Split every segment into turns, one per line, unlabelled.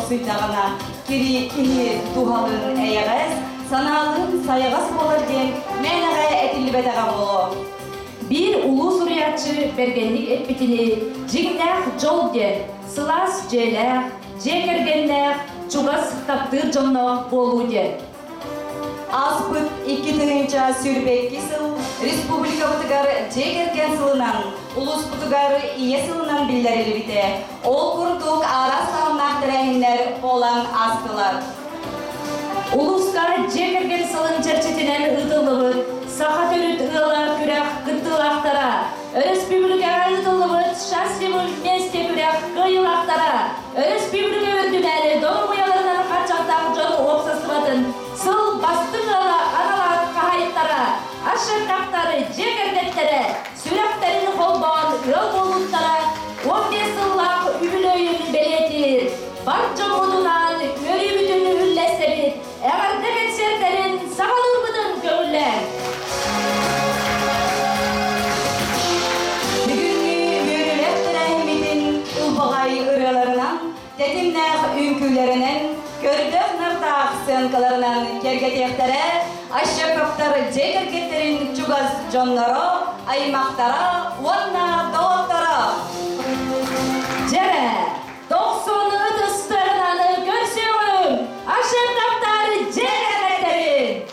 suydağına kiri ini tuhalın eğeğez, sanalın sayağız bolar den menağa etilli bedağam bolu.
Bir ulu suriyatçı bergenlik etbitini jigner jol den, sılas jeler, jekergenler, çugas taptır jonno bolu den.
Аспыт 2-нча сүрбекки сыл республика бутыгар жегерген сылынан, улус бутыгар ие сылынан биллерели бите. Ол курдук ара салнак тирәһиннәр olan астылар.
Uluska jekergen sılın çerçetinen ıdılıbıt, saha törüt ıla kürek gıttılақтара, Республикаға ıdılıbıt, şansливыл месте kürek kıyılақтара, Республика өндүнәлі дону бұяларынан қатшақтақ жону оқсасыбатын, сыл бастың ала аналар қағайыттара, ашырқақтары жегергеттері, сүректерін қолбауын ыл болуттара, 15 сыллақ үбілөйін белетір, бар жомудунан көрі бүтіні үлләсебет, әғардеген сертерін сағалыр бұдың көңілләр.
Бүгінгі бөрілеп тірәйметін ұлбағай ұраларынан, тәтімнәқ үңкілерінен, көрдік ныртақ сынқыларынан кергетектері, ашшақаптар жегергеттерін чугаз жонлары, аймақтара, онна доғақтара.
Жәрі, 90 ыдыстарынаны көрсеуім, ашырқақтары жегергеттерін.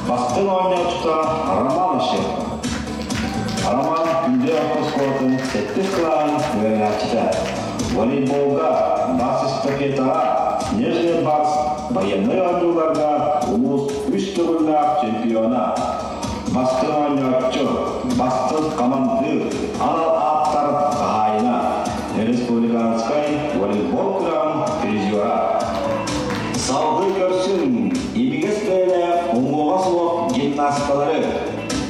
Бастың ойнатта Роман ашық. Роман күнде автоспортын сәттіз қылаған өңәтші. Волейболға, бас эстафетаға, снежный бас, военный ойнуларға улус 3 түрлі чемпиона. Бастың ойнатшы, бастың команды, анал аттар қағайына. Республиканскай волейбол құрам призера. Салды көрсін, имигес бәйлі оңғоға сұлық гимнастикалары.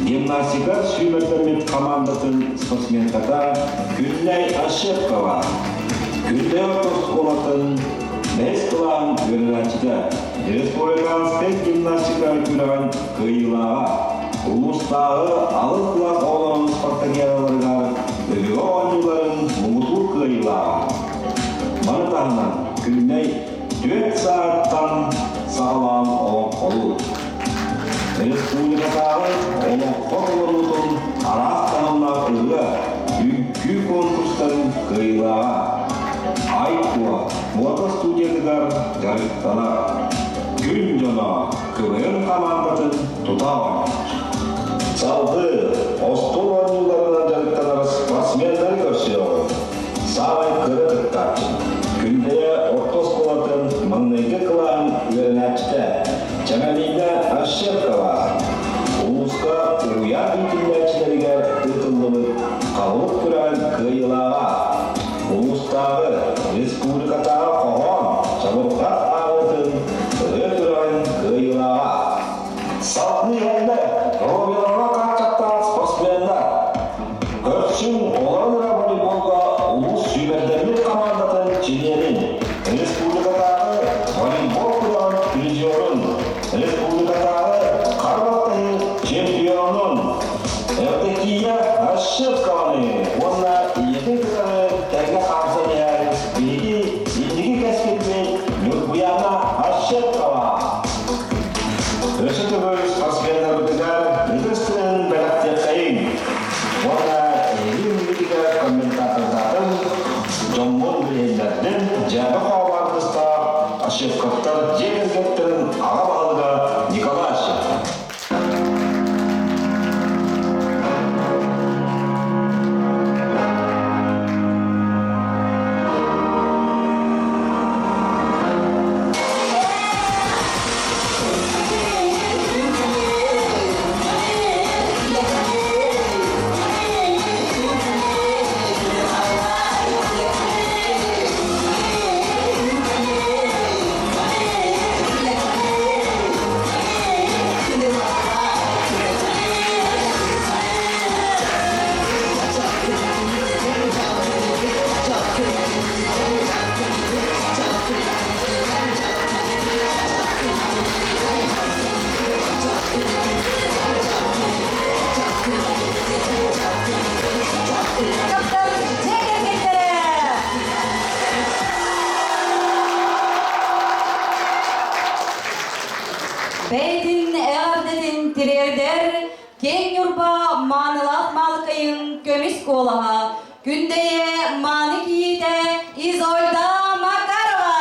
Гимнастика сүймектермен командатын спортсменката Күннәй Ашықова. Күннәй отыз олатын мәз қылан өрінәтшіді. Республиканскай гимнастика күраған қиылаға. Улустағы алып класс олығын спартакияларға өбігі ойнуларын мұңыту қиылаға. Манытағынан Күннәй 4 сағаттан сағалан олық қолу. Республикадағы олық қолуырудың арастағына ұлы үңкі конкурстарын қиылаға. Айтуа, мода студиятығар жарықталар. Күн жона КВН командатын тұтауын. Салды, остол ойнуларына жарықталар спортсмендер көрсеуі. Савай кірі тұттар. Күндея ортос болатын маңнайғы қылан өрінәтші. Жаңалина Ашықова. Улуска ұян үйтілмәтшілерге ұтылымын қалып тұрған қиылаға. Улустағы Республикада қоғам жабырқат ағытын өтірін кыйла. Салтны елді Роберға қатшақта спортсмендар. Көршін оларыра волейболға ұлыс сүйбердерлік командатын ченерін. Республикадағы волейбол құрған призерін. Республикадағы қарбақты чемпионын. Евдокия Ашевканы. Онна едің кітары тәрге қамсанияр. Бейді ендігі кәскетпен Нұрбуяна Ашевкова. Өші түгіл спортсмендар өтігер үдірістің бәліктер қайын. Онна елін мүлігі комментатордардың жоммон білендердің жәбі қауабардыста Ашевковтар жегергеттің аға бағылығы Николай Ашевков.
Бейтин эғардетін тирердер, кен юрба манылақ малқайын көміс қолаға, күндeye маны киіте Изольда Макарова.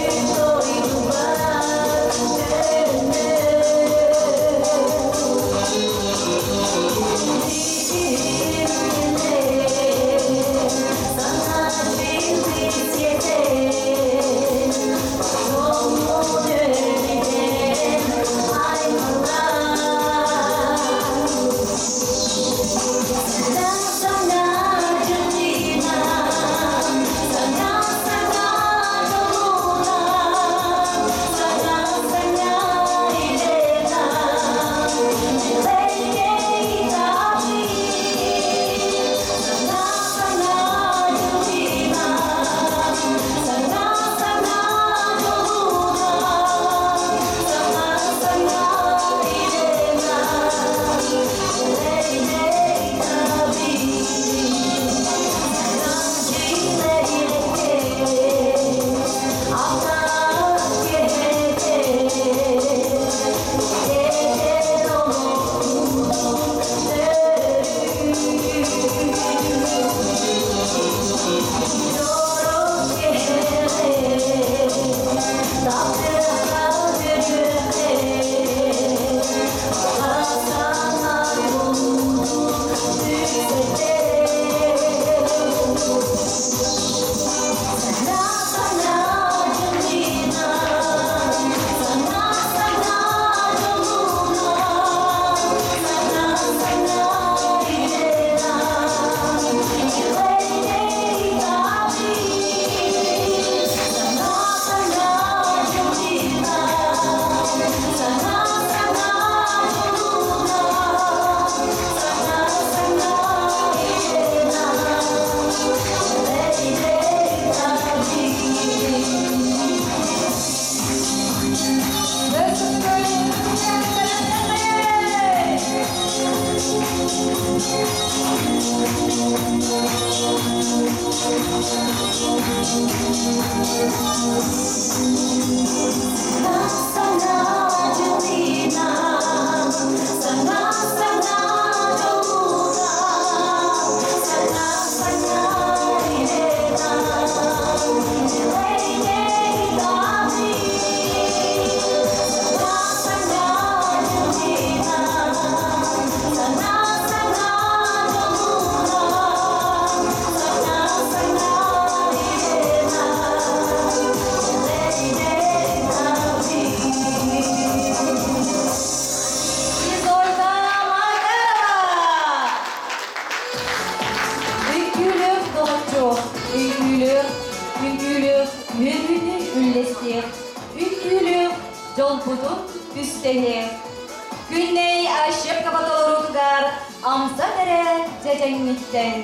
Victoria.
Jolputun üstehi. Günney aşık kapatolorutugar amsa tere cecengitten.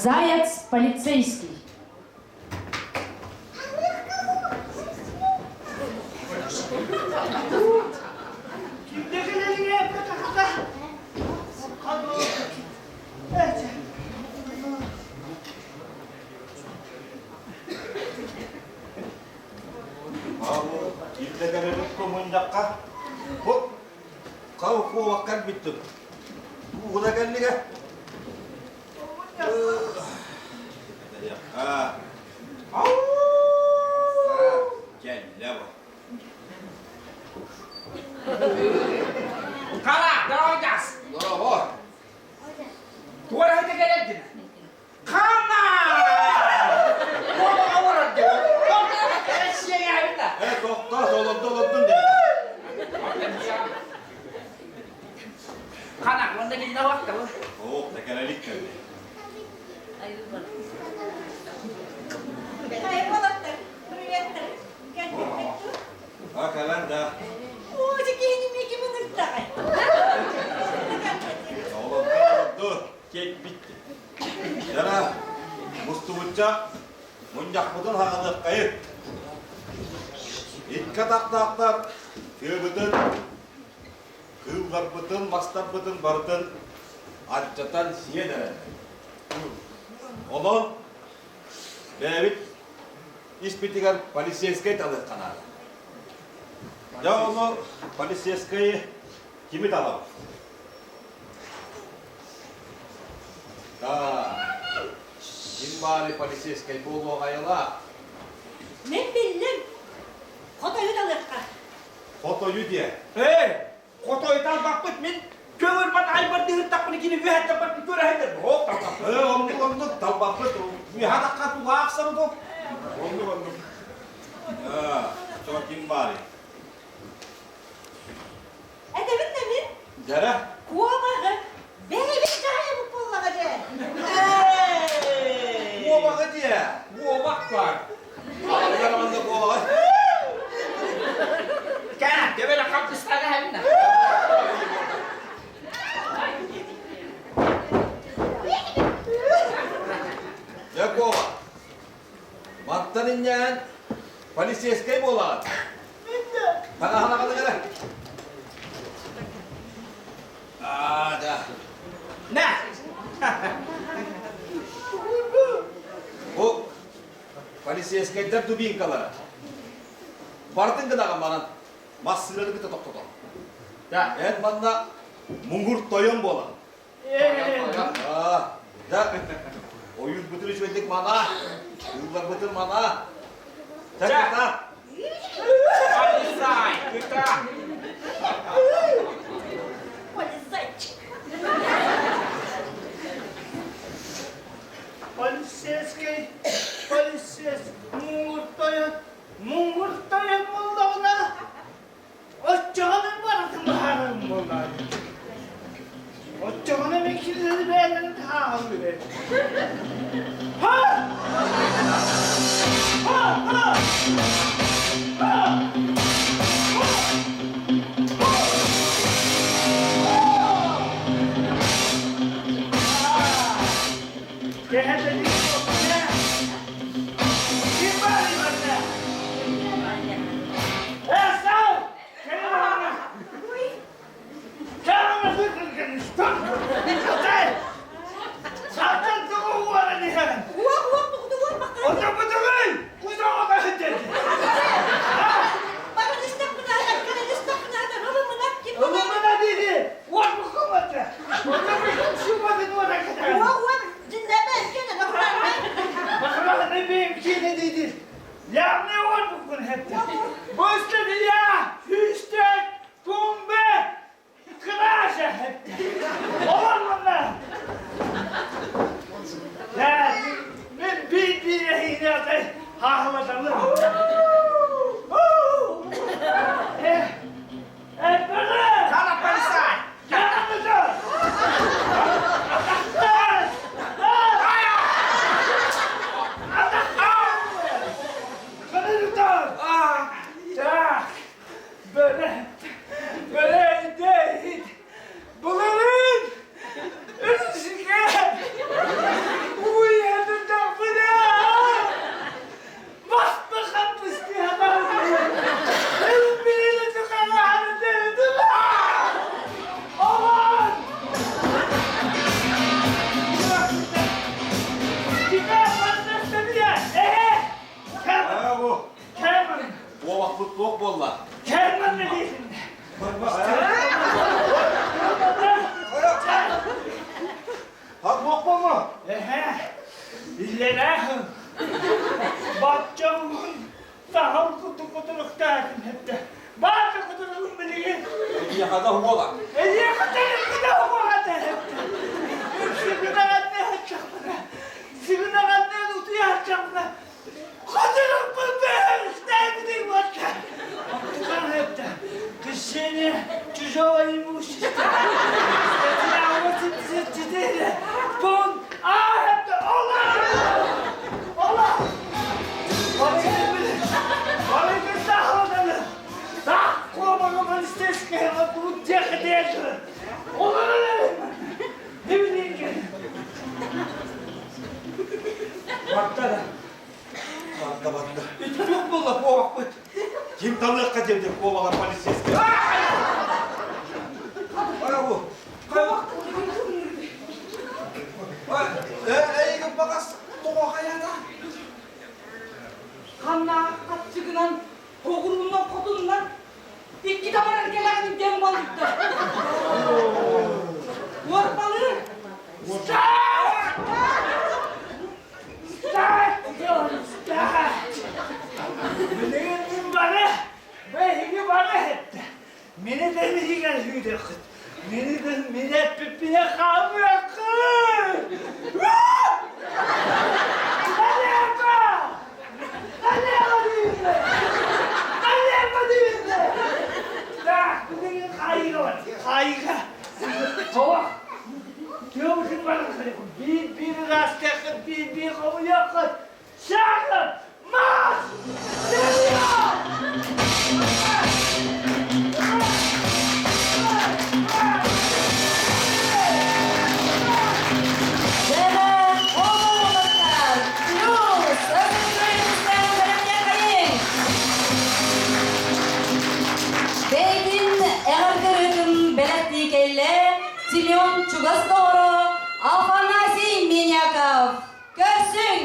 Заяц полицейский.
Dikkat aktar. Tüy bıtın. Kıllar bıtın, bastap bıtın, barıtın. Aççatan siye de. Onun David ispitigar polisiyeske alır kanal. Ya onu polisiyeske kimi talar? Kim bari polisiyeske bu ayala?
Men bildim. Fotoyu da alıqqa.
Fotoyu diye.
Hey, kotoytan bakmış min. Kömür bat aybar dihir takını kini vehet tapat bir köre haydır. Hop tapat.
Onu talbaklı. Mihada katu aksan tu. Onu. Çok kim bari?
Edebin ne min?
Jara.
Kuva bağı. Beni bir kaya bu pullaga de.
Bu bakı diye.
Bu bak var.
Ağzlarımızda bu bakı.
Kana, debele kaptısına gelme.
Ya bu. Mattanın yan. Polisiyeske bolan. Hana kadar gel. Ada.
Ne?
Bu polisiyeske der dubin kalara. Partın gıda bana masırları bir tutok.
Da.
En bana mungur toyun bolan. Da. Oyun bütün çöldük mana. Yıllar bütün mana. Çakta.
Alisay, kita.
Polisay.
Polisiyeske, mungur toyun bulduğuna. Ocağının vardı baharım bunlar. Ocağının mekilleri beğenleri daha alıyor. Ha! Ha! Ha! Ha! Gehedelik yok ne? Kim var yılında? Sağ ol! Gelin bana! Gelin bana! Stop! Hadi! Zaten tuğu var diye!
Kuva kudu bağı.
Otur budur! Kuzağa da hıdır!
Bana istek mi nerede? Kana istek mi nerede? Oğlum mu ne? Kim bu?
Oğlum bana dedi! Var mı kumatı? Otur budur şu batın oraya kadar!
Kuva dinleme. Gene ne var mı?
Bakalım ne benimki ne dedi? Ya ne var bugün hepte? Başladı ya! Hüstek! Kumbe! Kıraşa hepte! Olur bunlar! Ya ben bir yine hahlatalım. Böyle! Kana polisay! Kana mısın? Böyle değil. Bunların ülsüge bu yerde tapına bas bakalım istiyorlar. Benim biriyle tıkanı dedim. Aman! Çıkar bana seni ya.
Ha bu.
Kerman.
Bu vakit çok bolla.
Kerman ne diyorsun?
Hak bokma mı?
İllere bakacağımın daha kutu hep de. Bazı kutularım bileyim.
Yakada humola.
Niye kutularım bir daha bu hadi hep de. Sigına anne açacağım bana. Sigına anne tutuyor açacağım bana. Kutularım bu be. Ne bileyim başka. Kutularım hep de. Kız seni çocuğuymuş işte. İstediğin avratın ciddiyle. Bun. Hep de Allah. Allah. Bana gelmedi. Bana gelmedi. Tak, kovama istedik ya, bu tek değil. Olur öyle. Ne bileyim ki. Baktı da.
Baktı. 김탐락қа жерде қобаға полицейский. Аяу. Эйгі бағас тоға қаяда.
Қанна қатшығынан, тоғыруынан, қотынынан, икки тамаран келағын дем болыпты. Орпалы! Стат! Стат! Стат! Менеген бары, бәйгі бары әтті. Мені де мейген үйді құд. Мені де мені әппіпіне қабы құд. Алеға! Алеға дейінді! Алеға дейінді! Да, бүгінгі қайығы бар. Қайығы. Қауақ. Көмісін барын қырықын. Bir rastaqın, bir qomu yoxun. Şağın! Mas! Geliyor!
Және қолдауыңыздар, плюс, өкілдеріңізден бірімге қайын. Бейтін әғіргірігін бәләтті келі, Семен Чугасторо, Афанасий Меняков. Көрсін!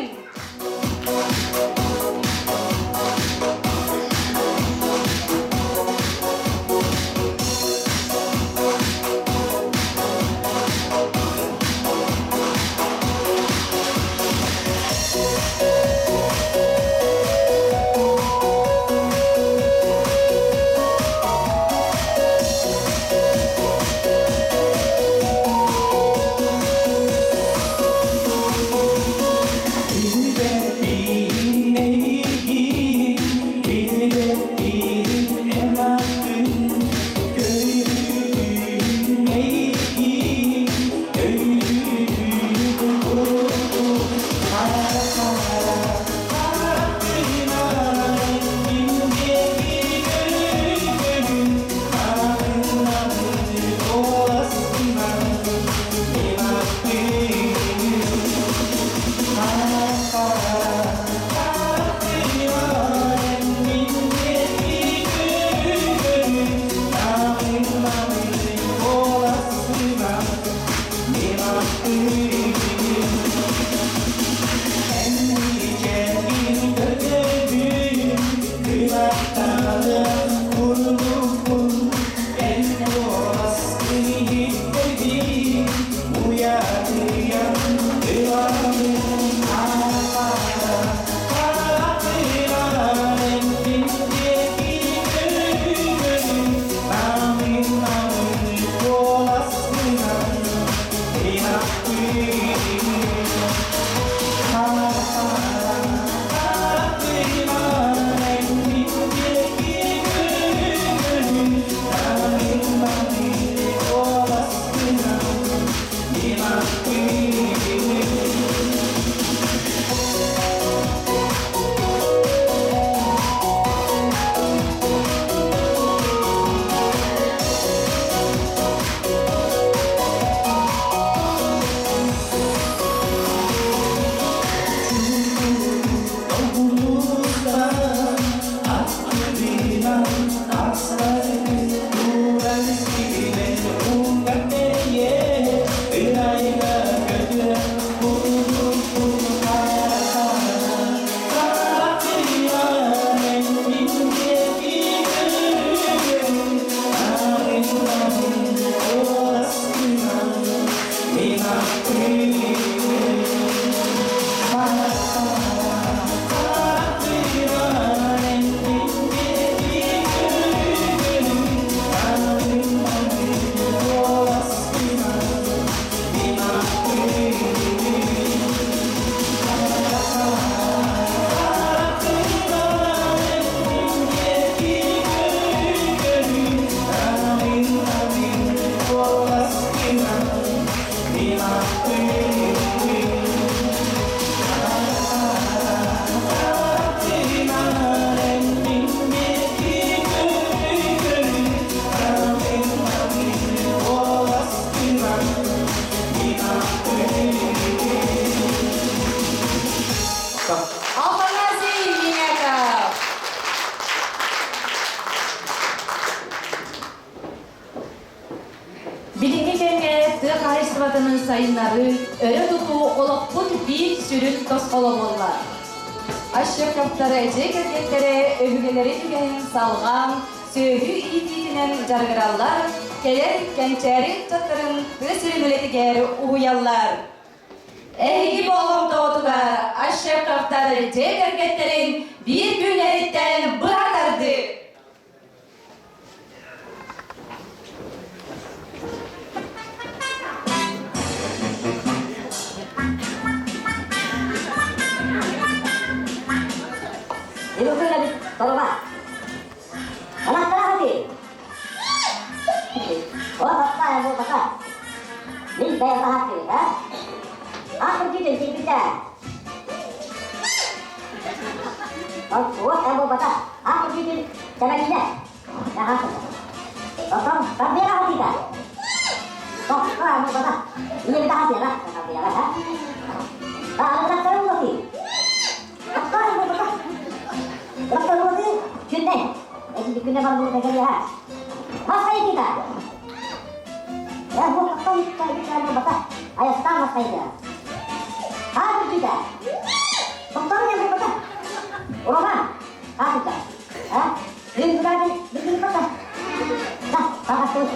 kayıstıvatının sayınları, öre tutu olakput bir sürün toskolu bollar.
Aşık kaptara cekergetlere övgüleri tügenin salgan, söğü ititinen jargırallar, keler kençeri çatırın sürünületiger uyallar. Ehgi bolum doğdugar, aşık kaptara cekergetlerin bir günleritten bırakardı.
Ibu ko lagi tolong anak hati. Oh apa yang mau pakai? Ini saya hati, ha? Apa kita kita? Oh, buat yang mau pakai? Apa kita? Cara kita? Ya hati. Oh, tapi hati kan? Oh, apa mau pakai? Ini kita hati lah, hati lah, ha? Anak saya lagi. Apa yang mau pakai? Dokter Murti, Junne, itu dikunci baru dengan dia. Masa ini kita? Ya, bukan kita mau baca. Ayah setengah masa ini. Apa kita? Dokternya mau baca. Orang apa kita? Ah, ini sudah di baca. Dah, bagus terus.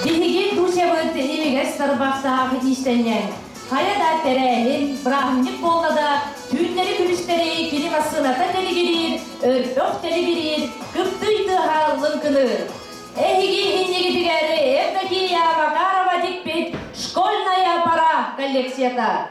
Дихигин душебыт имигес сарбақтағы иштенген. Каяда терәһин, брахмник боллада, түннери күліштері кені масыната телі керір, өрпөк телі керір, кыптыйты халын кыныр. Эхиги хиннеги дигәре, Евдокия Макарова дикпет, школьная пара коллекцията.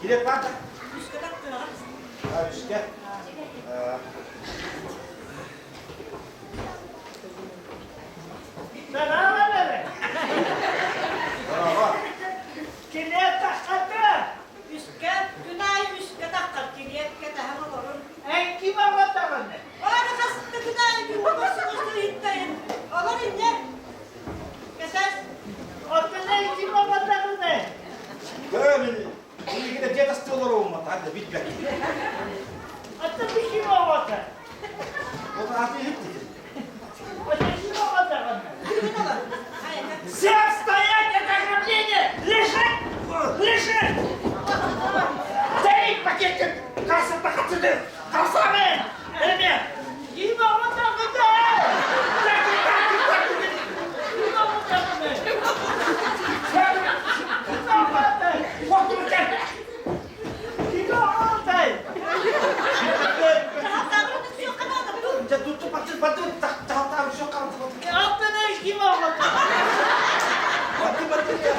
Gidek var da. Ha, üstte.
Merhaba.
Merhaba.
Kiliye taktı.
Üstte, günay üstte takar kiliye daha mı olur?
En kim anlatamam ne?
Orada kasıtlı günay bir babasınızda hitleyin. Olur ince. Keser.
Ortada kim anlatamam ne?
Böyle ini kita jatuh setelah rumah ada bitbek.
Hatta bir kim anlatamam.
O da hati hitti.
Hatta kim anlatamam ne?
Yine var. Hayır.
Все стоять, это ограбление! Лежать! Лежать! Дай пакетик! Касса пахатыды! Кассами! Эми! Ким анlatamam ne? Kim anlatamam ne? Kim anlatamam? Otururken! Kim anlatamam?
Tahtalarınız yok kadar dur.
Jatuh tu patut tahu syok kan.
Altına kim anlatamam?
Batu ya.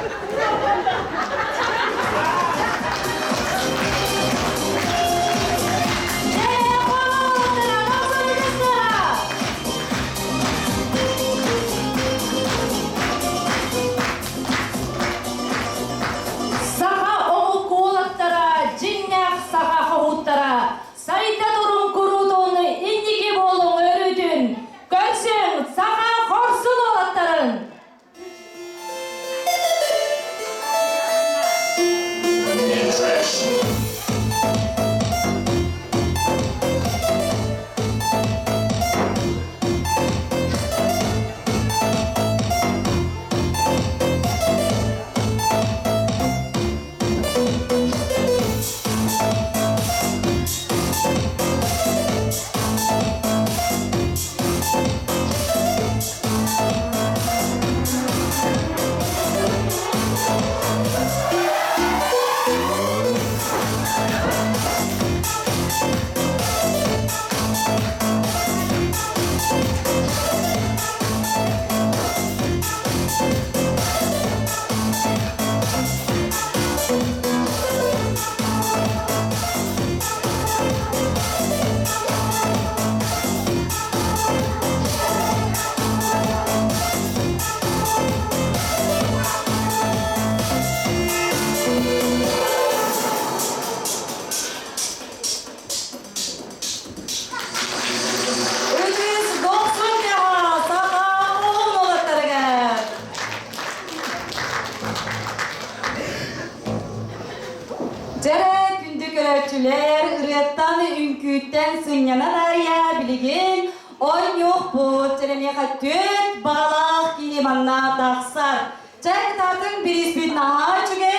görüntüler, ırıttan ünkütten sınyanar ya bilgin, on yok bu, çelemeye tüt, bağlaq kilimanna dağsar. Çay tatın bir isbit naha çüge.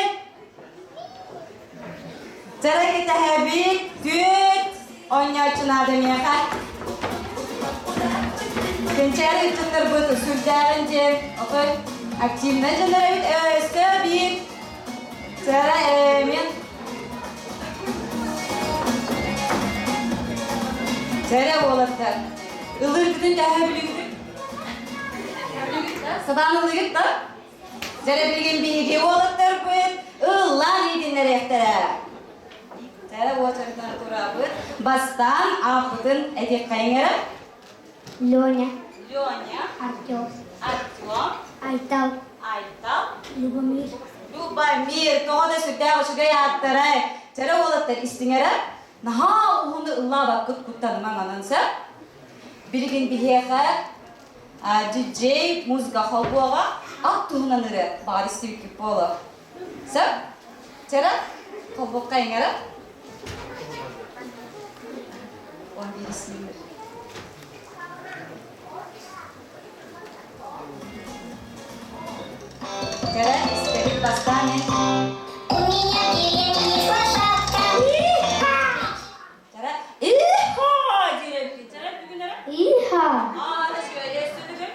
Çay kita habit, tüt, on yaşına demeye kat. Kencari üstünler bu sürdeğin cem, okey. Aktifne jenera üst, öste bir. Çara emin. Çara oğlaklar. Ilır gidin daha bilgin. Sadan ılır git da. Çara bilgin bilgi oğlaklar bu. Illan yedinler eftere. Çara oğlaklar turabı. Bastan afıdın etek kayınlara.
Лёня,
Лёня.
Артём,
Артём.
Айтал,
Айтал.
Любомир,
Любомир. Тоғада sürdäğe şuga yattara. Çara oğlaklar istingere. Naha uğunda ılla bakıt kuttanıman anansa. Bilgin biheğe DJ muzga halbuağa at tuğunanırı baristi yüküp oğlu. Sab? Çara? Halbuağa ingere? On bir ismimdir. Çara istedik bastane.
У меня в деревне есть лошадка.
Çara? İha! Diyelim. Çara bugünlere?
Иха,
Aa, da şöyle söyledim.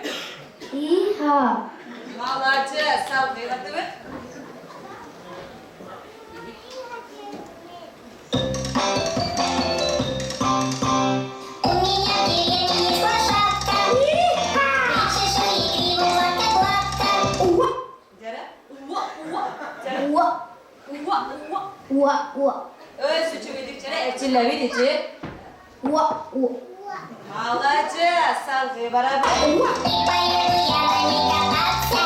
Иха,
Malacı, sağ kıymetli mi?
у меня в деревне есть лошадка. Шишка и гриву гладко-гладко.
Çara? Uva, uva. Çara?
Уа,
Uva, uva.
уа, уа,
Öz suçu bildikçe evçille bidici.
уа, уа.
Malacı, sağ kıyı beraber.
И поеду я на ней кататься.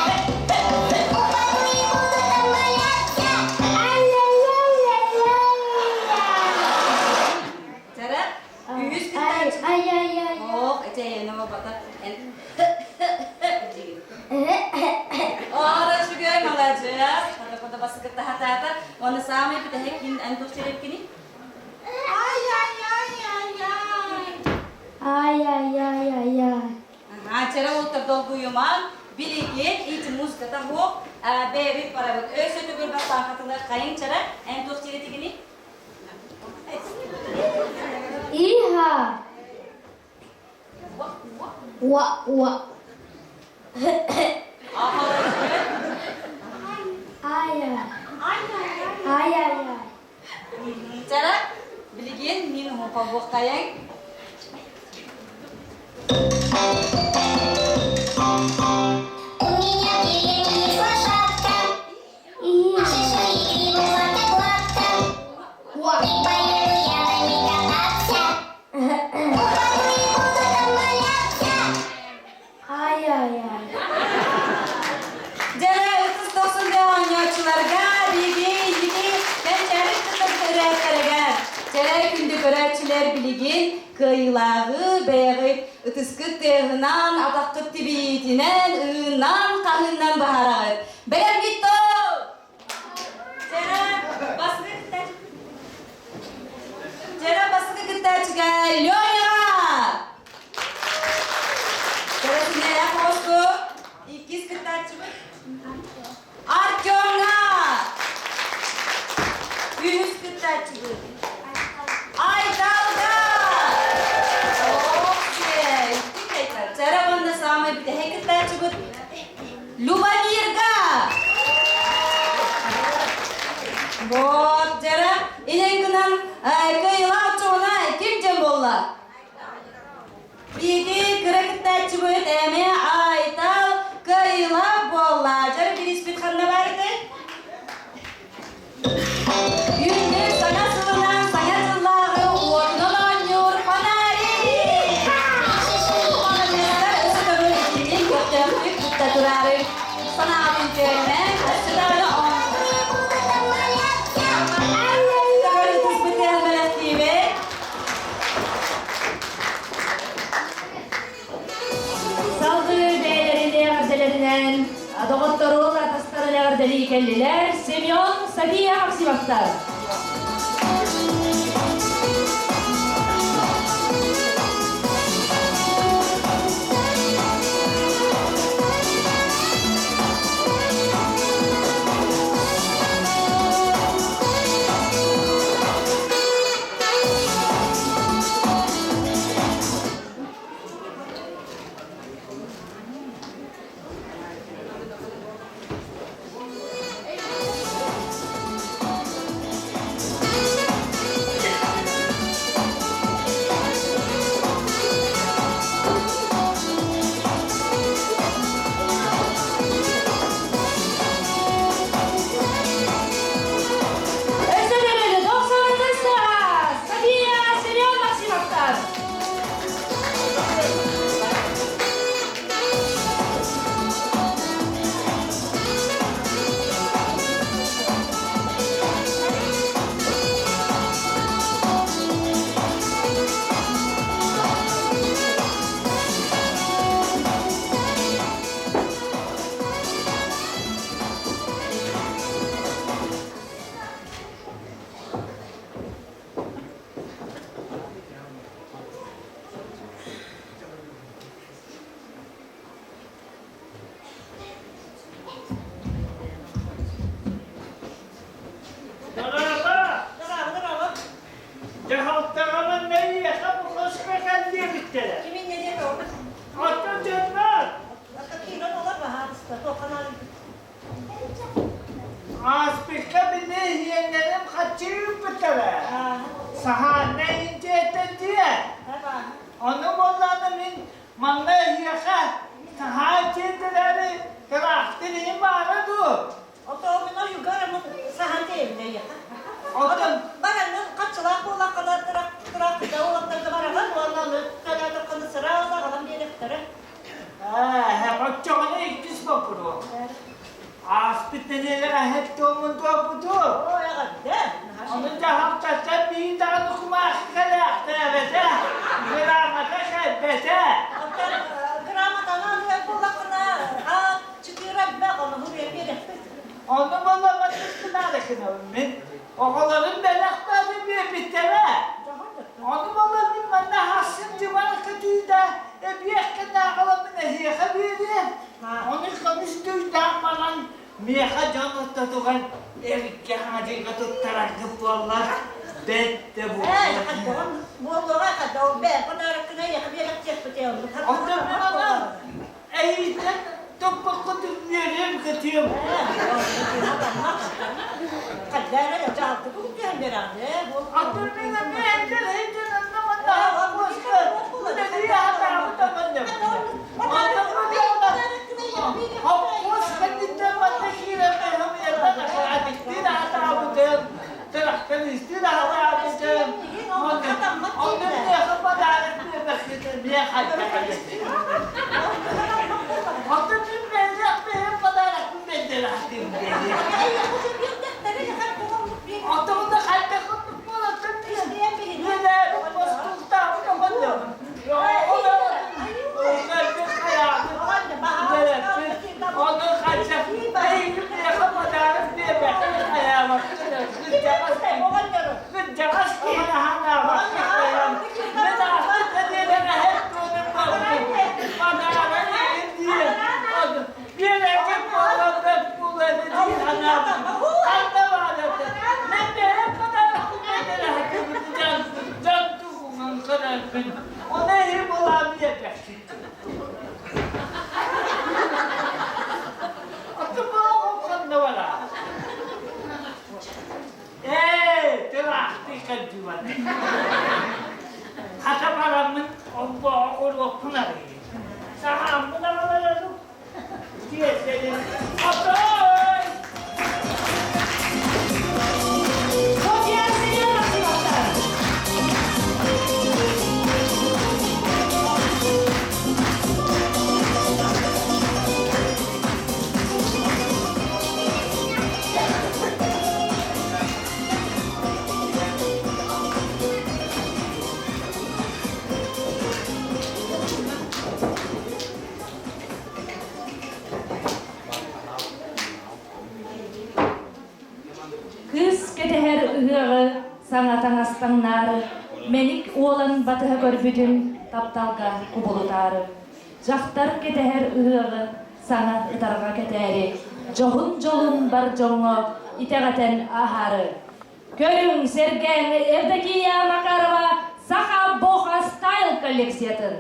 Упаду и буду там валяться. Ай-яй-яй-яй-яй.
Çara? Yüz
Ай,
kıtaç.
ай-яй-яй.
Oh, ece nama batak. Ora şu göy malacı. Pada pada bası kıta hata hata. Onu sami bir de hekin entuk çerep kini. Ay ay ay ay ay.
Ай-яй-яй-яй-яй.
Aha, çara ultar dolgu yuman. Biligi it muz kata ho. Beri para bak. Öse tügül bastan katılar kayın çara. Entuk çerep kini.
Иха.
Wah wah.
Уа, уа.
Aha malacı.
Ай-яй.
Ay ay ay.
Ай-яй-яй.
Cara biligin min ho pabok kayang.
У меня в деревне есть лошадка. Шишка и гриву гладко-гладко. И поеду я на ней кататься. Упаду и буду там валяться. Ай-яй-яй.
Cara utus dosun dewan nyoçularga biligi ben cara tutup öğretlerge. Cara kündü öğretçiler biligin kıyılağı beği utuskı tehınan atakı tibitinen ığınan kahından baharağı. Beler gitti. Cara basıkı gıttaç. Cara basıkı gıttaç gel. Lyonya. Cara sinaya kostu. İkiz gıttaç mı? Artyom'a. Yüz gıttaç mı? Aytalga. Okey. Cara banda sama bir de gıttaç mı? Lubamirga. Bot cara inengunan kıyılar çoğuna kim cembolla? İki kırıkta çubut eme aytal kıyılar bolla. Cara bir ispit kanına vardı. Yündür sana sığınan sana sığıları ortadan yor panari. Onlarlar ısı kabul ettiğin göktemlik diktatörleri. Sana abin köyüne ısıdarı on. Böyle tespit edilmeli gibi.
Salgı değerli gazetelerinden doktorun atasları gazeteli kelliler Semyon Safiye Aksibaktar.
kabine yiyenlerim kaçırıp biter. Sahane ince eten diye. Onu bollanın manna yaka sahaçeleri traktörün bağırdı.
Otomuna yukarı mı sahan evinde ya.
Otom
Baranın kaçılar kola kadar traktörde olanlarda baragan olanları kadar kanı sıra da kalan bir elektere.
hep çoğunu ikisi bakıyor. Aspitneleri hep tomun topudu.
O ya kadar.
Onun da haftada bir tane kumaş kalakta bete. Gramata bete.
Gramatan alıyor kulakına. Ha çıkıyor ben onu buraya bir elektere.
Onu bana kınalıkını ben. Oğulların belakları bir bitere. Onu bana bilmem ne hasım civarı kadıydı. Bir yakında alamına hiyaka biri. Onu konuştuğu damalan miyaha canı tutukan erkek hacı tuttarak kıplarlar. Bet de bu.
Bolluğa kadar o ben kadar kına yakıp yapıyor.
Ondan bana eğiten topuk kutup yerim katıyorum.
Kadara ya çaldı bu kendilerine.
Adım bana bir engel heyecan anlamadan boşver. Bu da diye hatamı da ben de. Ondan hoş kendimden maddekiyle mehmiyetler aşağı diktiğine hatamı diyorum. Traktörü istiğine hatamı diyorum. Ondan diye kapadan etmeye bakıyorum. Niye hatta Ondan ben yapmayayım kadar aklım benden attım dedi. Otobüste hatta kutlu olasın diye. Yine postulda kapatıyorum. O da kalbim hayatım. Onu kaçacak. Eğilim diye kapatıyorum diye bekliyorum ayağıma. Kıncamaz ki hala bakıyorum. Ben artık dediğine hep dönüp bakıyorum. Bana arayın diye. Bir erkek olanlar bunları değil anam. Anne vardı. Ne de hep kadar akıllıdır hakikaten can tuğunun kadar ben. O ne hep olamayacak. Atı bana o konuda var ha. Terakhti kajuan. Kata paramın o pınarı. Saham pınarı lalu. Dia jadi apa?
Kız keteher ıhığı sanatan astanları, menik oğlan batıha görbüdün taptalga kubulutarı. Jaktar keteher ıhığı sana ıtarga keteri, johun jolun bar jongo itegaten aharı. Körün Sergen Evdokiya Makarova Saha Boha Style kolleksiyatın.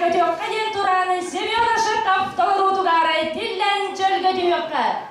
götüyokka den turanın Semyon Aşakov Tolorutugara tillen çöl götüyokka.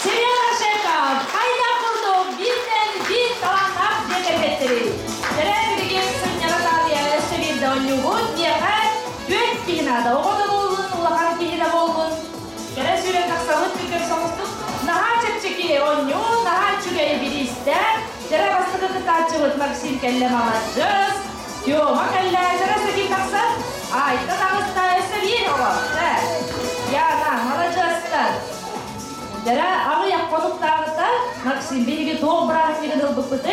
Semyon Aşakov, hayda kurdu birden bir talanlar yeterli. Teremliğin sınırlarıyla şehirde oynuyor, nihayet dört kinada oğlan olun, ulakan kinada olun. Kere süren taksalık fikir soğustuk, naha çekçeki oynuyor, naha çügeyi bir ister. Tere bastığı kıtaçılık Maksim kellem alacağız. Tiyoma kelle, tere sekim taksa, ayda tanışta eser olur. Yana, alacağız da. Tere ağı yapmalık dağıta, Maksim bilgi doğu bırakıp bir yıl bıkıtı.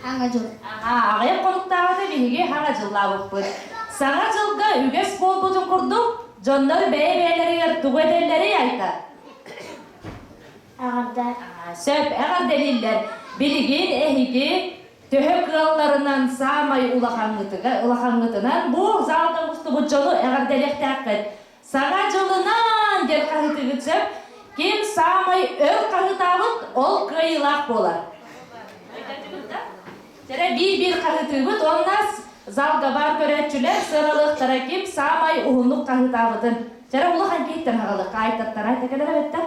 Hangajul.
Ağaya konuktarda bilgi hangajılla bıkıt. Sana жылга üges bol bozun kurduk, jonları bey-beyleri tuğ edelleri ayta.
Ağırda.
Söp, eğer deliller, bilgin ehigi, töhö krallarından samay ulakangıtınan, bu zalda mustubucolu eğer delekte akıt. Sana жылынан gel kahıtı gütsöp, kim samay öl kahıt alıp, ol kıyılak bolar. Tere bir kahıtı güt, ondan zalga bar köretçüler sıralık tarakim samay uhunluk kahıt alıdın. Tere ulakan keyitten hağılık, aytattara aytakeler evette.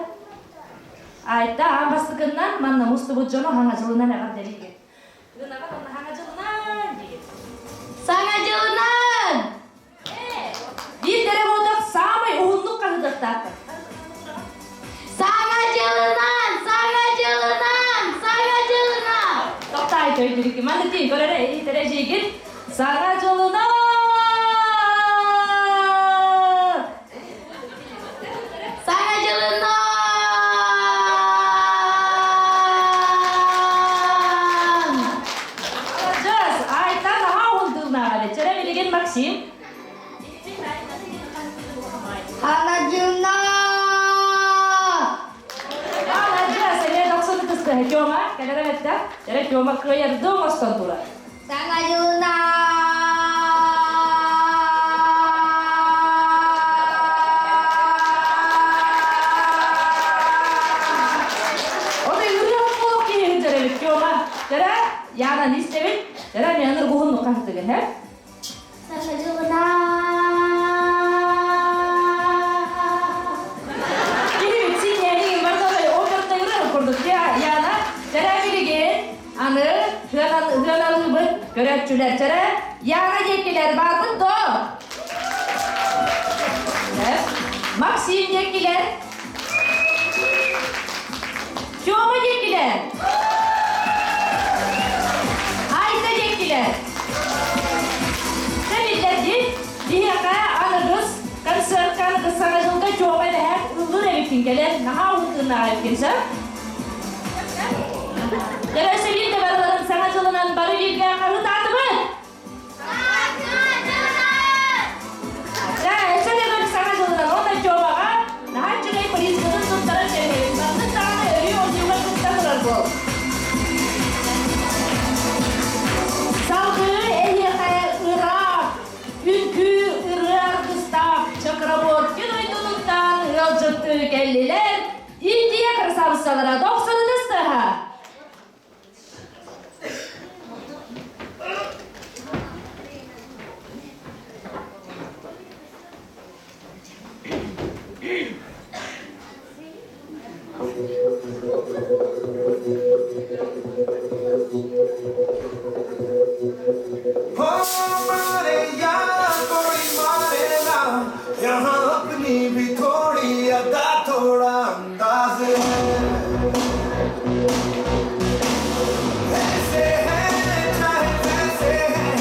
Ayta ambastıkından manna mustubucolu hangacılından eğer delike. Gınagan onu hangacılından diye.
Sangajulunan.
Bir tere bodak samay uhunluk kahıdık tatlı.
Sangajulunan.
Toktay töydürük ki, mandı değil, görere derece git. Sangacılından. Alacağız. Ayta daha olduğuna hale. Çere bilgin Maksim. Alacağız. Ele doksanı kıstı. Kiyoma. Kelere vette. Çere kiyoma kıyardı. Mostan tura. Yana nistevit, yana meyanır bu Уğun kahtıgın he?
Sana жылына
Kimi sinyenin vartalı oturda yürü kurduk ya yana. Jara bilgin anı hınalıbın göretçüler jara yana yekiler barbın do. Maksim yekiler. Şoma yekiler. Ayda yekiler. Seninlerdi dihaka anıgız kanı sana yılda çoğuma da hep ılır evikin gelen naha hıntına evikinse. Jara sevgili de baraların sana yılınan barı bilgi akarı tadı mı? Ya esa de ben sana yılınan onda çoğuma naha çıkayı polis kızın tuttara çevirin. Sandık tane örüyor yılda tuttadılar bu. Salgı ehyakaya Irak, Ünkü, Irak, Kıstak, Çakrabort, Güneydoğu'ndan yolcuttu geldiler. İndiye kırsavsalara 90'ını sıha.
हमारे यार कोई मारेगा यहाँ अपनी भी थोड़ी अदा थोड़ा अंदाज है ऐसे हैं चाहे वैसे हैं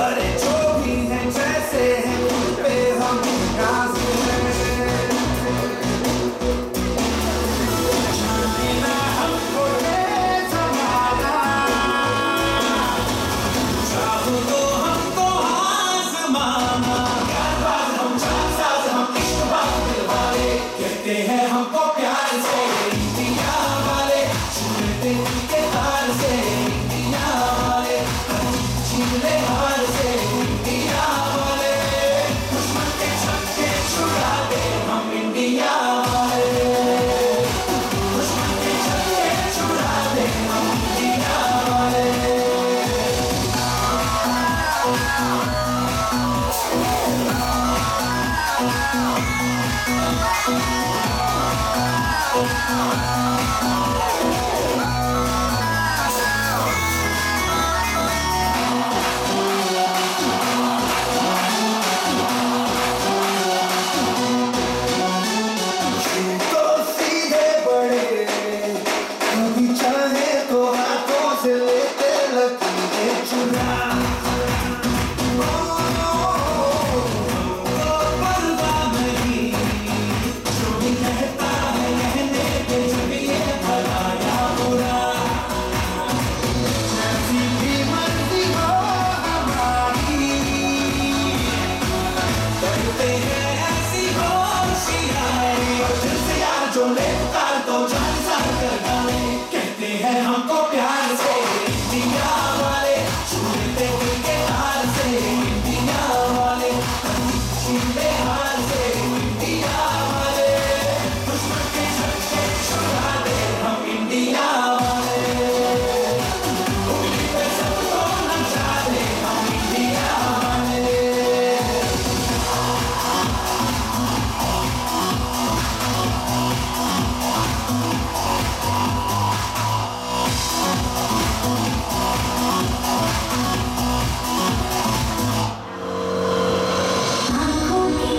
अरे जो भी हैं जैसे हैं उन पे हम नाज हैं जीना हमको है संभाला चाहो तो हमको आज़माना प्यारबाज हम जानसाज हम इश्क़बाज दिलवाले कहते हैं हमको प्यार से इंडिया वाले छूते दिल के तार से इंडिया वाले छीन ले हार से इंडिया वाले दुश्मन के छक्के छुड़ा दे हम इंडिया वाले दुश्मन के छक्के छुड़ा दे हम इंडिया वाले तो सीधे बड़े कभी चाहे तो हाथों से लेते लकीरें चुरा परवाह नहीं जो भी कहता है कहने के जब ये भला या बुरा जैसी भी मर्जी हो हमारी करते हैं ऐसी होशियारी और दिल से यार जो ले पुकार तो जान सार कर डाले कहते हैं हमको प्यार से इंडिया वाले छूते दिल के तार से इंडिया वाले छीनते हार से इंडिया वाले दुश्मन के छक्के छुड़ा दे हम इंडिया वाले उंगली पे सबको नचा दे हम इंडिया वाले
आँखों की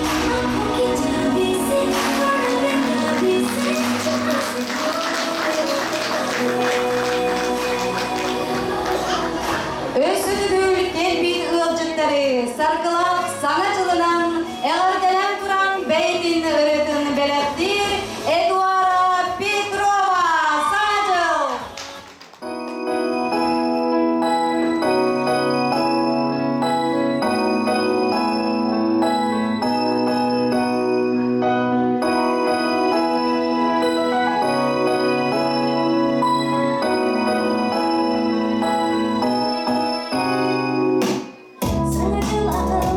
चाबी से चाबी से
Өсүнүгүл келбит ылжыктары саркылап сана жылынан эгерделен туран бейтин ырытын белептир Эдуара Петрова сана жыл.
Sana jыл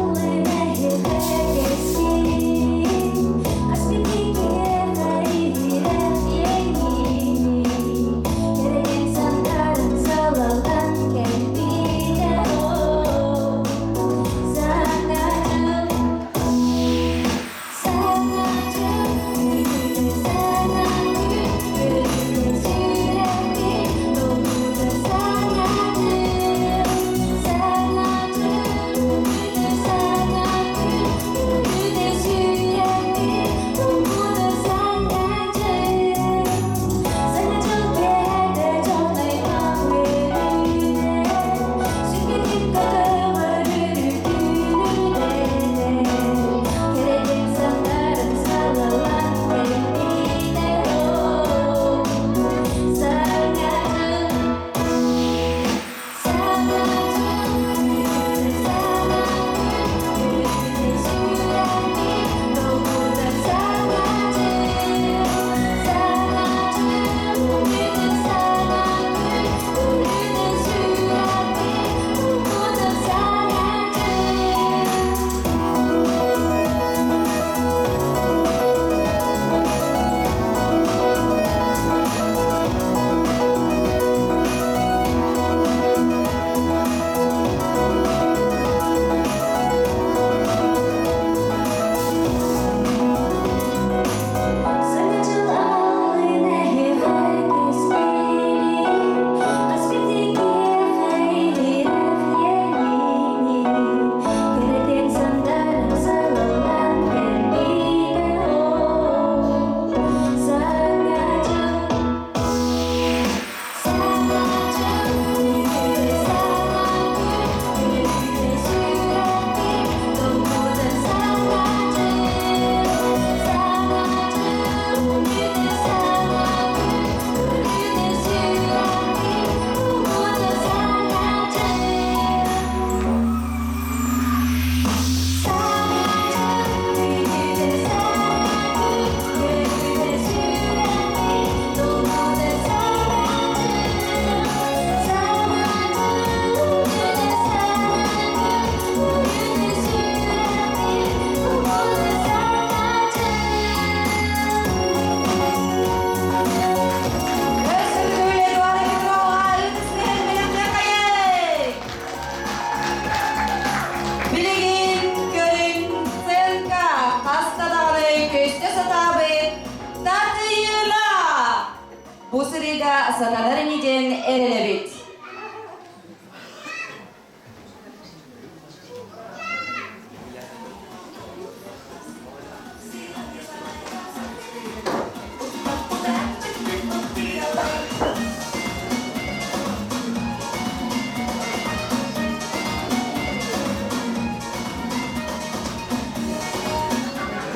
satanır miden erelebit.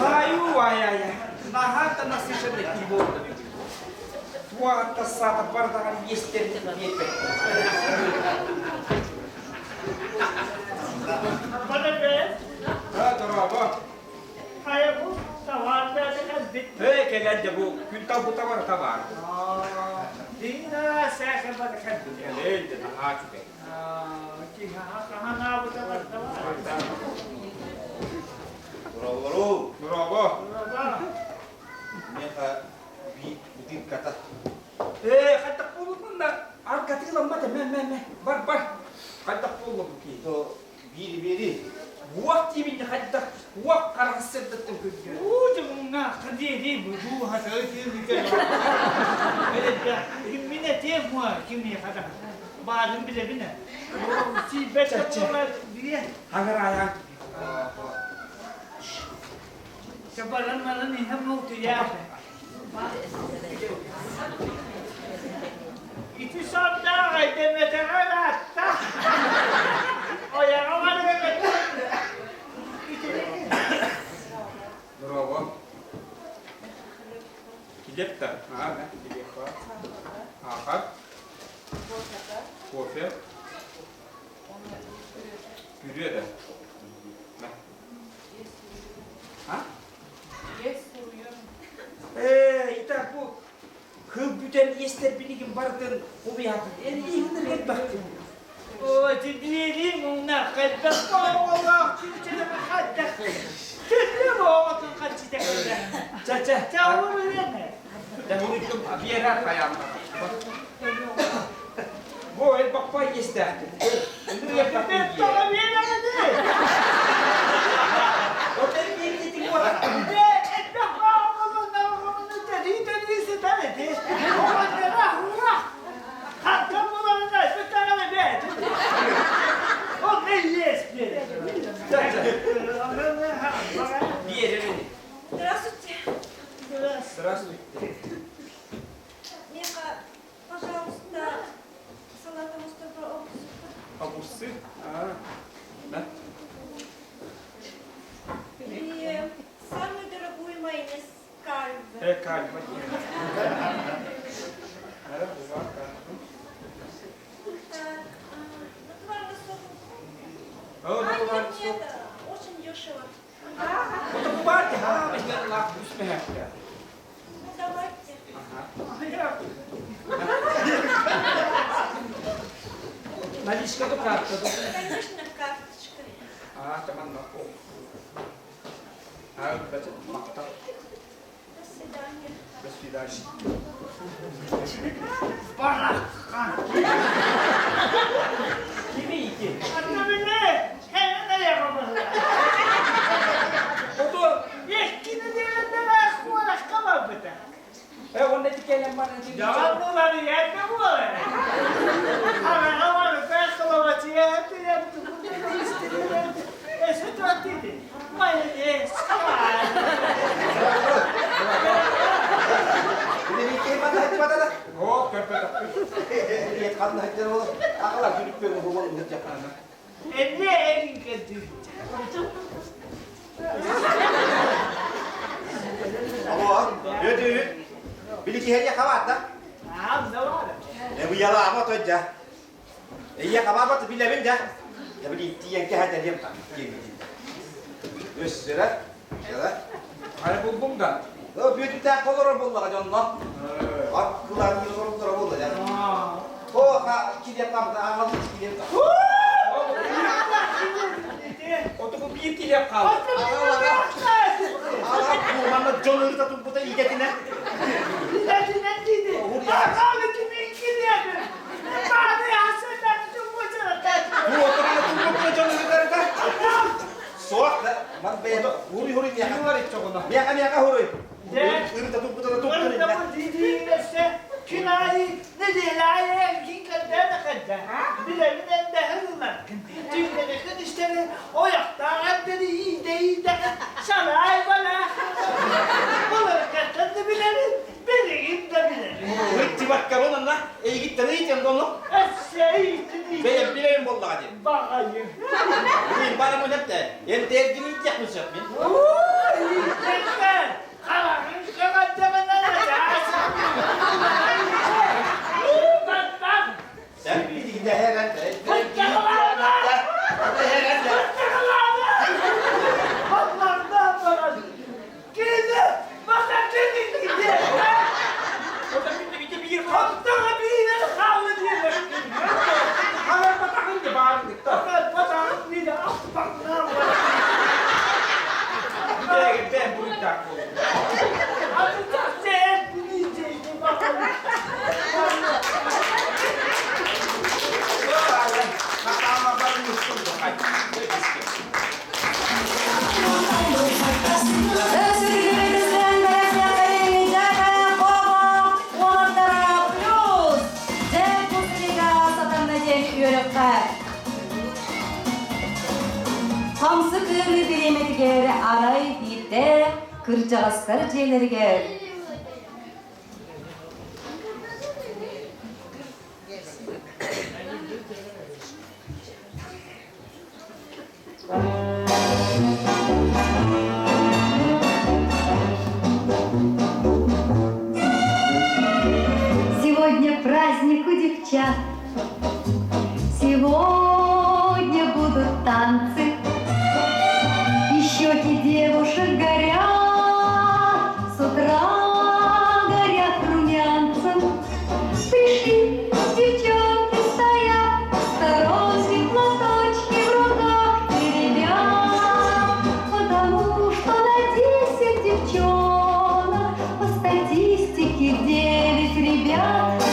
Layu ayaya. Nahata na siya na kibo. Tua atas sa bardangan yester niete.
Bana be,
Ha taraba.
kaya bu, tawar be kan bit.
Hey kailan jabo. Kunta buta war tabar.
Dina sa ka bana kan bit.
Kailan jana achu ke.
Ki ha kahan na bu tawar tawar.
Buru-buru.
Taraba.
Ini ka butik kata.
Kata pulu mana? Ar kati lambat me. Bar. Kata pulu buki.
Itu biri-biri.
Buat kimi ni kata. Buat karang sedet tu.
Jung na kadiri bu ha sa ki ni ka. Kimine te mu kimi kada. Ba dum bile bine. Si beta bola diye.
Agar ayah.
Kabalan malan ni ham tu ya. Itu sabda ay demet alatta. O ya aman demet.
Taraba. Kijetta. Kan? Kijetta. Akak. Kofe. Yürüyor da. Nah. Ha? İta bu kıbüten ister bilgin bardın o bir yapın. İyi günler baktım.
O tediri muna kadda Allah kimse hatta. Tediri bu vakit kaçtı kadar.
Caca.
Çavur ne?
Dahulu itu biar kayam. Bu el bapa ister. Ini ya bapa.
Beto bien ada.
O tadi ini tinggal. Biar ini.
Здравствуйте.
Здравствуйте.
Мне, пожалуйста, салат Мустафа
Капусты. Да.
и самый дорогой майонез кальве.
Кальма.
Так, натуральный сок.
Oh,
Нет, очень дешево.
Untuk kubat ya, biar laku sehat ya.
Ну, давайте.
Наличка то карта.
Конечно, карточкой.
Teman aku. Baca maktab.
До свидания.
До свидания.
Barakan.
Kimi iki?
Anne bile. Hemen ne yapamaz.
Oto.
Yekini de ben kuala kamal beta.
Onda dikelim bana şimdi.
Cevap bunları yerde bu olur. Ama ben kalabalığı yaptı. Bunu istedim. Eset vaktiydi. Mayonez kamal.
Ini mikir mata dah.
Oh, kerpet.
Lihat kan dah itu. Aku lagi di pengen ngomong ngejak anak.
Ne elin kadar.
Allah, jadi beli kihernya kawat dah.
Ne var?
Bu yala ama tu aja. Iya kawat tu bila ben dah. Ya beli tiang kiher dia tak. Terus sudah.
Ada bumbung dah.
Oh, biar kita kolor bola aja Allah. Aku lagi kolor bola aja. Oh, kak kita tam dah amal kita.
Oto bu bir kilo kaldı.
Aku mana jolur tu putar ikat ini.
Ne dedi? Bakalım kimin kiliyordu? Bana yasadan cumhurca da.
Bu otoran tu putar jolur itu dah. Soak dah. Man beto. Huri dia.
Bunlar hiç çok onda.
Dia kan huri.
Ne?
Huri tu putar tu
Orada
putar.
bu dediğin işte Şinayı ne diyeler ki kadar. Bileminden de hırlar. Tümleri kınışları o yaktan abdeli iyi değil de şalay bana. Bunları kaçtan bilerim. Bileyim de bilirim.
Hıttı bak kabının lan. İyi git de ne yiyeceğim onu? Ben bileyim vallahi hadi.
Bakayım.
Bileyim bana bu hep de. Hem dergini yiyecek misin ben?
Yiyecekler. Kalanın kalancamandan alacaksın. Bak.
Sen bir de herhalde.
Hoşçakalın. Allah'tan bana. Gidi. Bana gidi.
O da bir bir
Hatta bir yere kaldı diye.
Hemen bakın bağırdık da.
Fakat bana bir de bak ne var.
Ben bunu takıyorum.
Azıcık sen bileceğini bakalım.
Hatta ben mutluyum. Hadi.
Hamsı kırmı bilemetiger aray birde kırcağızkar ceylerger.
Сегодня праздник у девчат, сегодня будут танцы, и щеки девушек горят, с утра горят румянцем. Пришли девчонки стоят, сторонки платочки в руках теребят, потому что на 10 девчонок по статистике 9 ребят.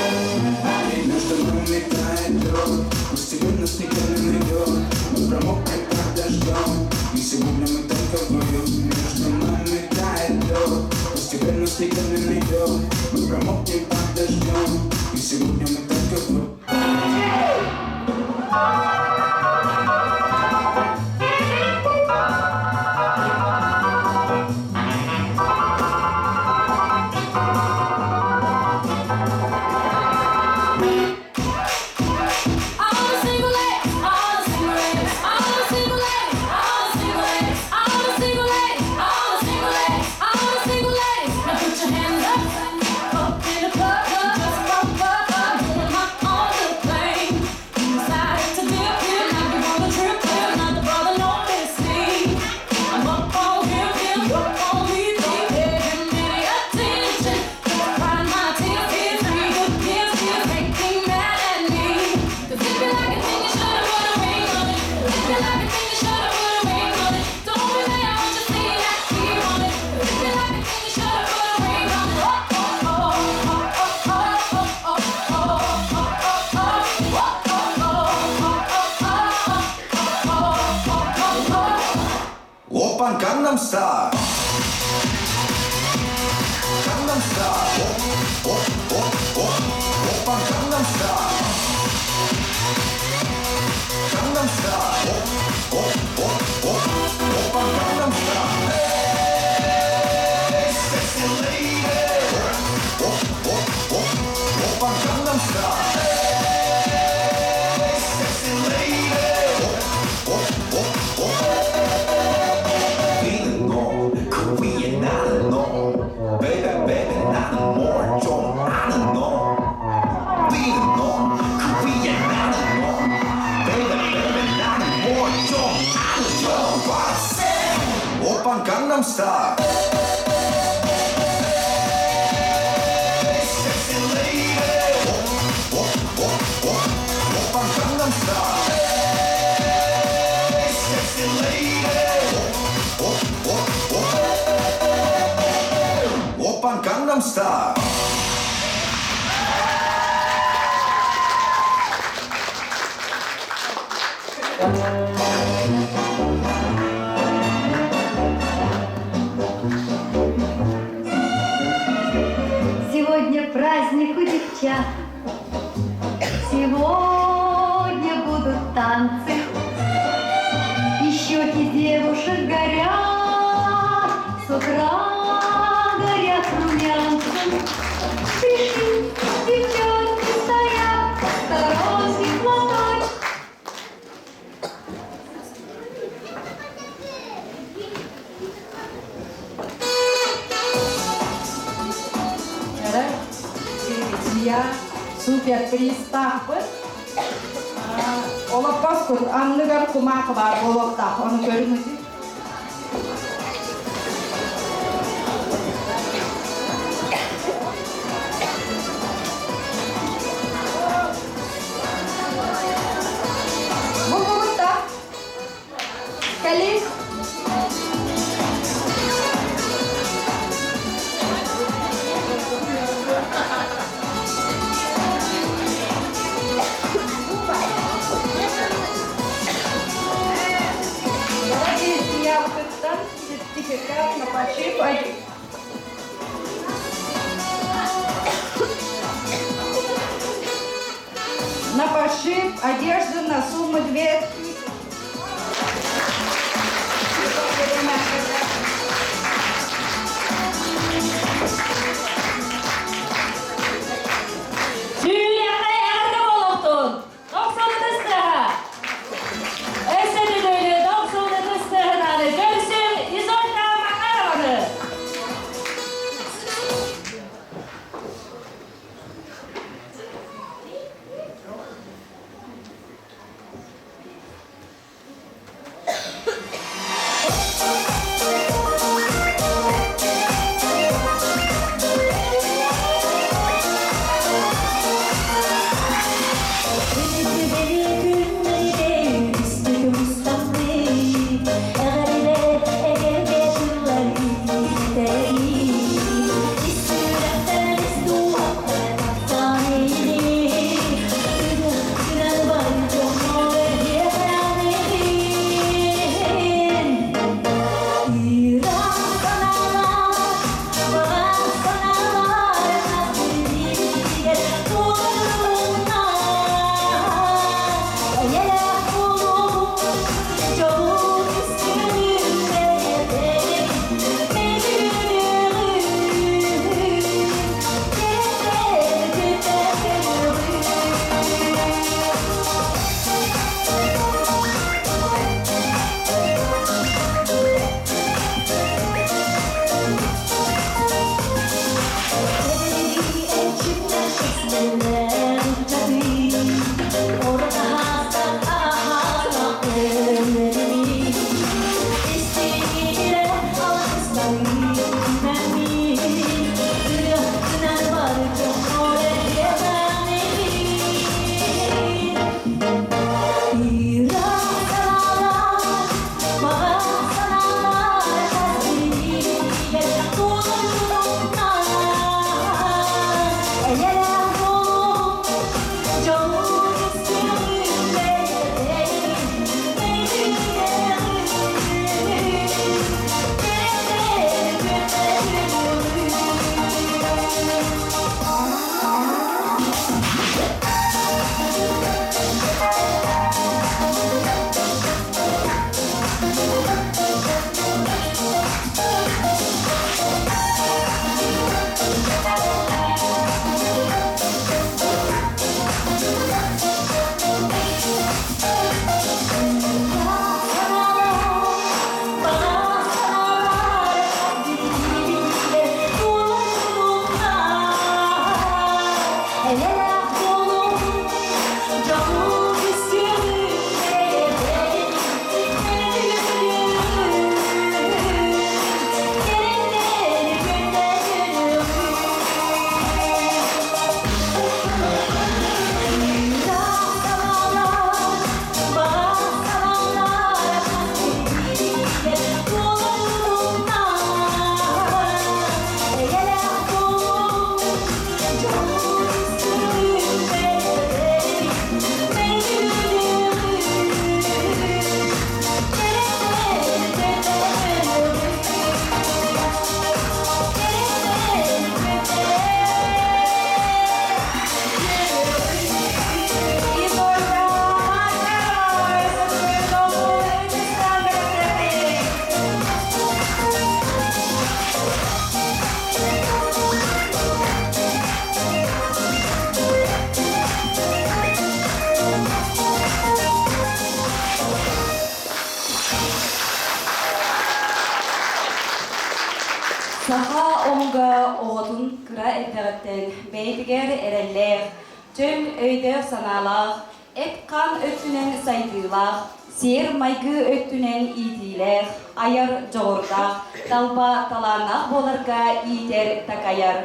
Между нами тает лед, постепенно снега не найдет. Мы промокнем под дождем, и сегодня мы только вдвоем. Между нами тает лед, постепенно снега не найдет. Мы промокнем под дождем, и сегодня мы только вдвоем.
Oppan Gangnam Style. Gangnam Style. Oppan Gangnam Style. Gangnam Style. Oppan Gangnam Style. Hey, sexy lady. Oppan Gangnam Style. Hey, sexy lady. Korean, I don't know. Baby, 나는 뭘 좀 아는 너. Feeling 너. Korean, I don't know. Baby, 나는 뭘 좀 아는 너. What's that? 오빤 강남 스타일. Hey, sexy lady. 오빤 강남 스타일. Hey, sexy lady. Oppan Gangnam Style.
Сегодня праздник у кричат. Сегодня будут танцы, и щеки девушек горят, с утра горят румянцем. Пришли девчонки, стоят, сторонки платочек.
Я суперприз тақпын. Олап басқын, анныгар құмақы бар олап тақ, оны көріңізі. Бұл болытта. Кәлес. Сертификат на пошив. На пошив одежды на сумму 2.
Saha onga oğutun kıra ettiğitten beydiger ereller, tüm öyde sanalar, et kan ötünen saydılar, seyir maygı ötünen itiler, ayar çoğurda, talba talanak bolarga iter takayar.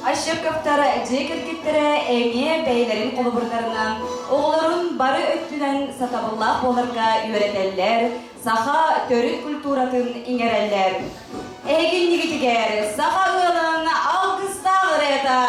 Aşık köftara cekirkitlere emiye beylerin koluburlarından, oğulların barı öttüden satabıllah bolarga yöreteller, saha törük kulturatın ingereller. Egin yigitiger, saha ığılın alkısta ığreta.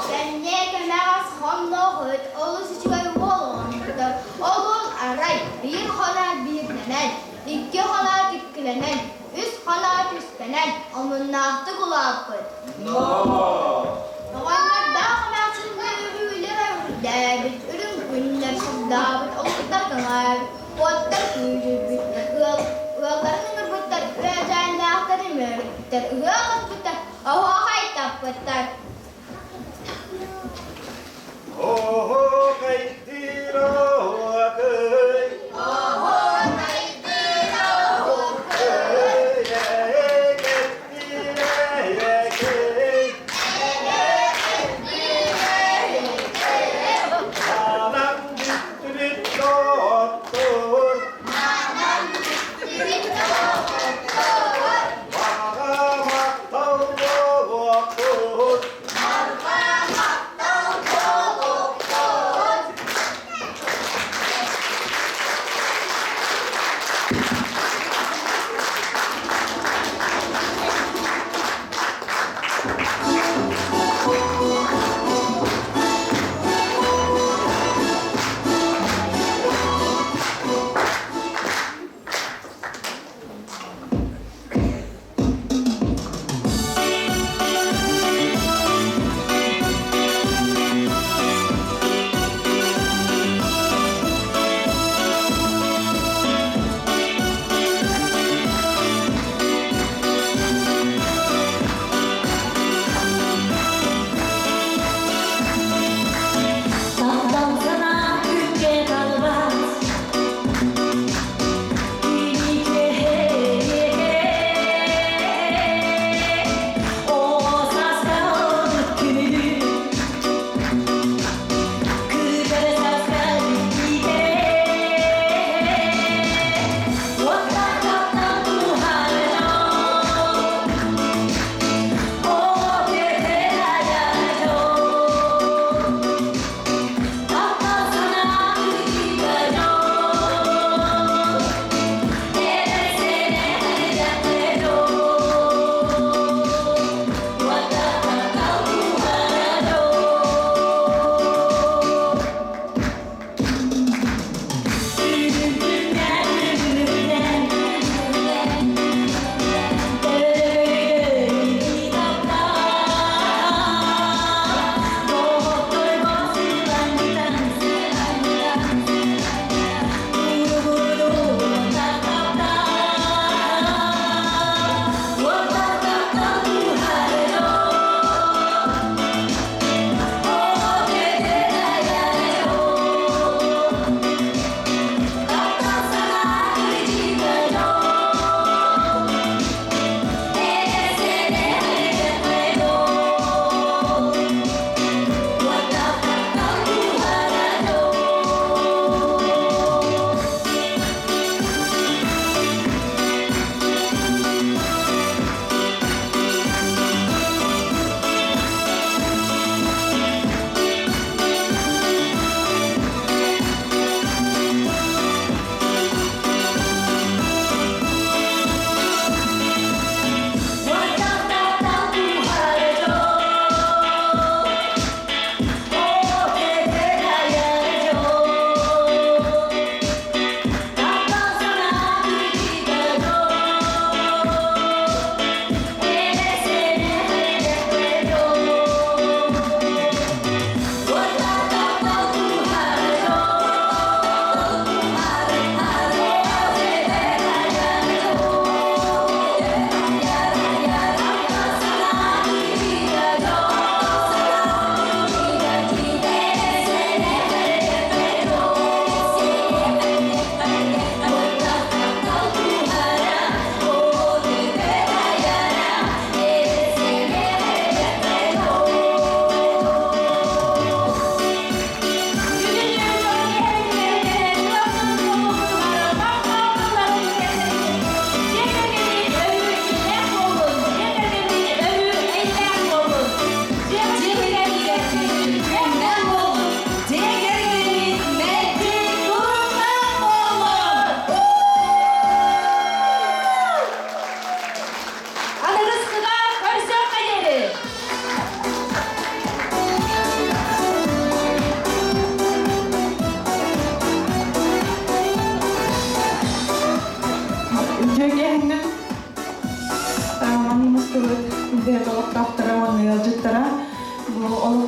Sen ne kemer az hamla hıt, olası nahtı kulakpıt. Oğlanlar daha kamersin büyüler evdebit. Ürün günler sıddabit. Oluklar kanar. Otlar küyübit. Iğakların ırbıtlar. Üyeceğin nahtları mürübitler. Iğakın bıtlar. Oha haytap bıtlar.
Oho kaydır oho kay.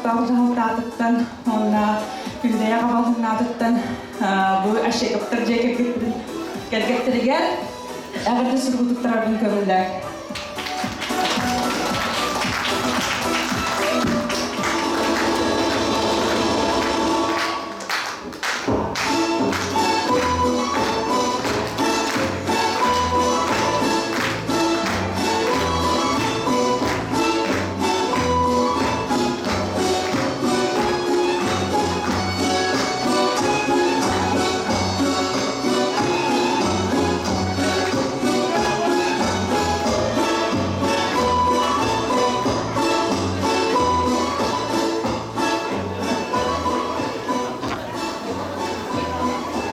tahtaattan on küldejä kavalhunnaattan bu aşekaptar jekekettir gelgektirger. Agar disebut terabin kerullak.